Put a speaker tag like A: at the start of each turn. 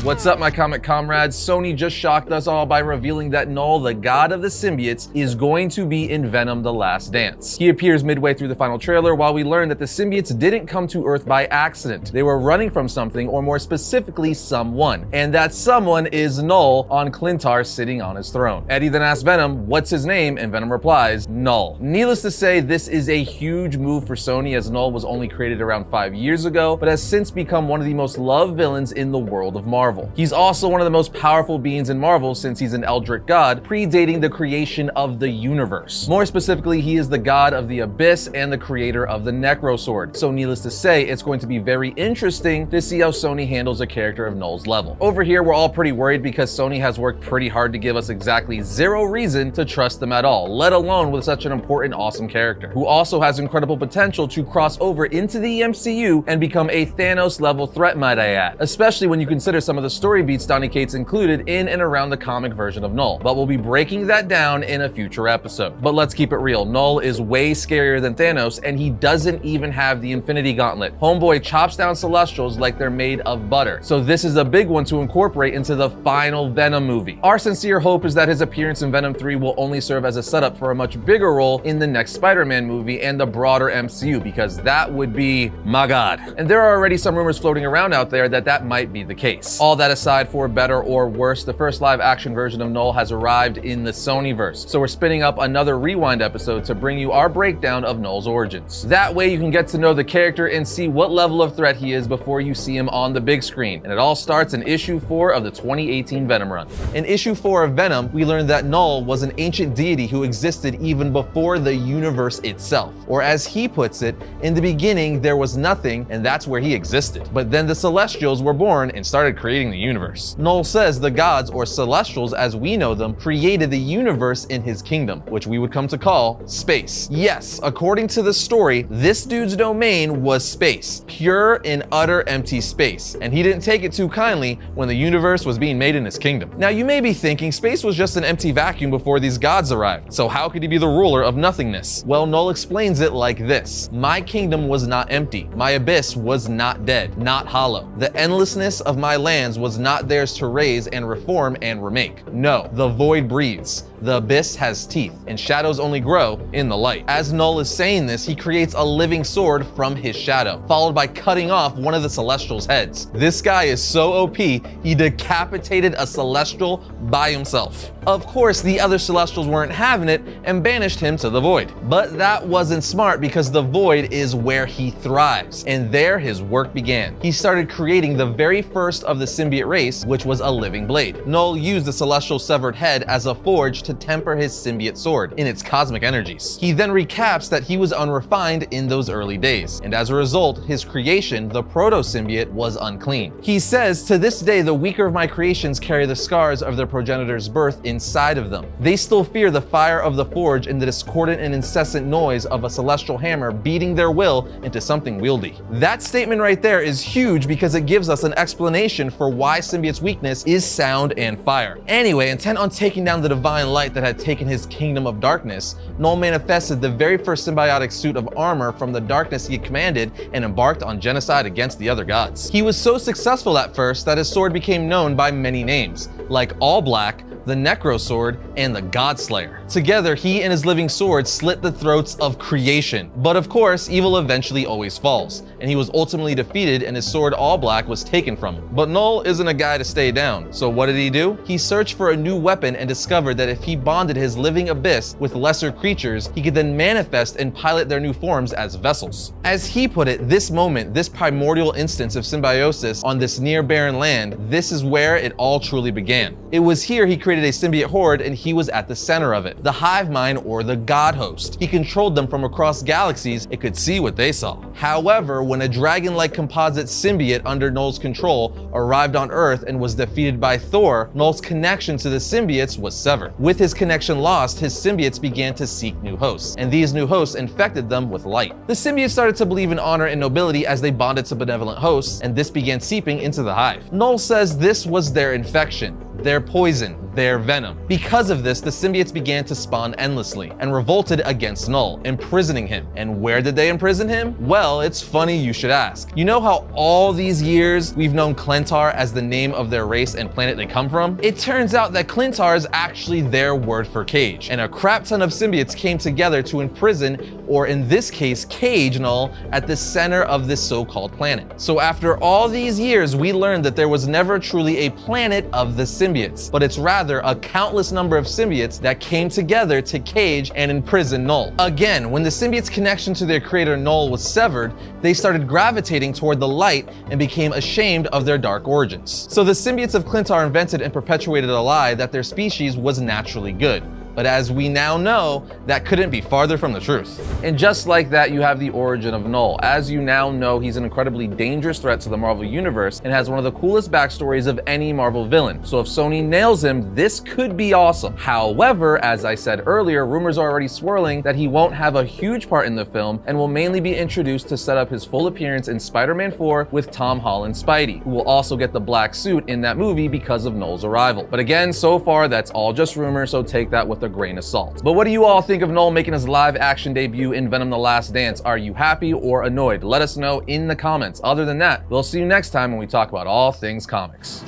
A: What's up, my comic comrades? Sony just shocked us all by revealing that Knull, the god of the symbiotes, is going to be in Venom The Last Dance. He appears midway through the final trailer while we learn that the symbiotes didn't come to Earth by accident. They were running from something, or more specifically, someone. And that someone is Knull on Clintar sitting on his throne. Eddie then asks Venom, what's his name? And Venom replies, Knull. Needless to say, this is a huge move for Sony, as Knull was only created around 5 years ago, but has since become one of the most loved villains in the world of Marvel. He's also one of the most powerful beings in Marvel since he's an eldritch god, predating the creation of the universe. More specifically, he is the god of the Abyss and the creator of the Necro Sword. So needless to say, it's going to be very interesting to see how Sony handles a character of Knull's level. Over here, we're all pretty worried because Sony has worked pretty hard to give us exactly zero reason to trust them at all, let alone with such an important, awesome character, who also has incredible potential to cross over into the MCU and become a Thanos-level threat, might I add, especially when you consider some of the story beats Donny Cates included in and around the comic version of Knull. But we'll be breaking that down in a future episode. But let's keep it real. Knull is way scarier than Thanos, and he doesn't even have the Infinity Gauntlet. Homeboy chops down Celestials like they're made of butter. So this is a big one to incorporate into the final Venom movie. Our sincere hope is that his appearance in Venom 3 will only serve as a setup for a much bigger role in the next Spider-Man movie and the broader MCU, because that would be, my god. And there are already some rumors floating around out there that that might be the case. All that aside, for better or worse, the first live-action version of Knull has arrived in the Sonyverse. So we're spinning up another Rewind episode to bring you our breakdown of Knull's origins. That way you can get to know the character and see what level of threat he is before you see him on the big screen. And it all starts in issue 4 of the 2018 Venom run. In issue 4 of Venom, we learned that Knull was an ancient deity who existed even before the universe itself. Or as he puts it, in the beginning there was nothing, and that's where he existed. But then the Celestials were born and started creating the universe. Knull says the gods, or Celestials as we know them, created the universe in his kingdom, which we would come to call space. Yes, according to the story, this dude's domain was space. Pure and utter empty space. And he didn't take it too kindly when the universe was being made in his kingdom. Now you may be thinking space was just an empty vacuum before these gods arrived, so how could he be the ruler of nothingness? Well, Knull explains it like this. My kingdom was not empty. My abyss was not dead, not hollow. The endlessness of my lands was not theirs to raise and reform and remake. No, the void breathes. The abyss has teeth, and shadows only grow in the light. As Knull is saying this, he creates a living sword from his shadow, followed by cutting off one of the Celestials' heads. This guy is so OP, he decapitated a Celestial by himself. Of course, the other Celestials weren't having it and banished him to the void. But that wasn't smart, because the void is where he thrives, and there his work began. He started creating the very first of the symbiote race, which was a living blade. Knull used the Celestial severed head as a forge to temper his symbiote sword in its cosmic energies. He then recaps that he was unrefined in those early days, and as a result, his creation, the proto-symbiote, was unclean. He says, to this day, the weaker of my creations carry the scars of their progenitor's birth inside of them. They still fear the fire of the forge and the discordant and incessant noise of a celestial hammer beating their will into something wieldy. That statement right there is huge because it gives us an explanation for why symbiote's weakness is sound and fire. Anyway, intent on taking down the divine light that had taken his kingdom of darkness, Knull manifested the very first symbiotic suit of armor from the darkness he commanded and embarked on genocide against the other gods. He was so successful at first that his sword became known by many names, like All Black, the Necro Sword, and the Godslayer. Together, he and his living sword slit the throats of creation. But of course, evil eventually always falls, and he was ultimately defeated and his sword All Black was taken from him. But Knull isn't a guy to stay down, so what did he do? He searched for a new weapon and discovered that if he bonded his living abyss with lesser creatures, he could then manifest and pilot their new forms as vessels. As he put it, this moment, this primordial instance of symbiosis on this near barren land, this is where it all truly began. It was here he created a symbiote horde, and he was at the center of it, the hive mind, or the god host. He controlled them from across galaxies. It could see what they saw. However, when a dragon-like composite symbiote under Knull's control arrived on Earth and was defeated by Thor, Knull's connection to the symbiotes was severed. With his connection lost, his symbiotes began to seek new hosts, and these new hosts infected them with light. The symbiotes started to believe in honor and nobility as they bonded to benevolent hosts, and this began seeping into the hive. Knull says this was their infection, their poison, their venom. Because of this, the symbiotes began to spawn endlessly and revolted against Knull, imprisoning him. And where did they imprison him? Well, it's funny you should ask. You know how all these years we've known Klyntar as the name of their race and planet they come from? It turns out that Klyntar is actually their word for cage, and a crap ton of symbiotes came together to imprison, or in this case, cage Knull at the center of this so-called planet. So after all these years, we learned that there was never truly a planet of the symbiotes, but it's rather a countless number of symbiotes that came together to cage and imprison Knull. Again, when the symbiotes' connection to their creator Knull was severed, they started gravitating toward the light and became ashamed of their dark origins. So the symbiotes of Klyntar invented and perpetuated a lie that their species was naturally good. But as we now know, that couldn't be farther from the truth. And just like that, you have the origin of Knull. As you now know, he's an incredibly dangerous threat to the Marvel Universe and has one of the coolest backstories of any Marvel villain. So if Sony nails him, this could be awesome. However, as I said earlier, rumors are already swirling that he won't have a huge part in the film and will mainly be introduced to set up his full appearance in Spider-Man 4 with Tom Holland's Spidey, who will also get the black suit in that movie because of Knull's arrival. But again, so far, that's all just rumors, so take that with a grain of salt. But what do you all think of Knull making his live action debut in Venom The Last Dance? Are you happy or annoyed? Let us know in the comments. Other than that, we'll see you next time when we talk about all things comics.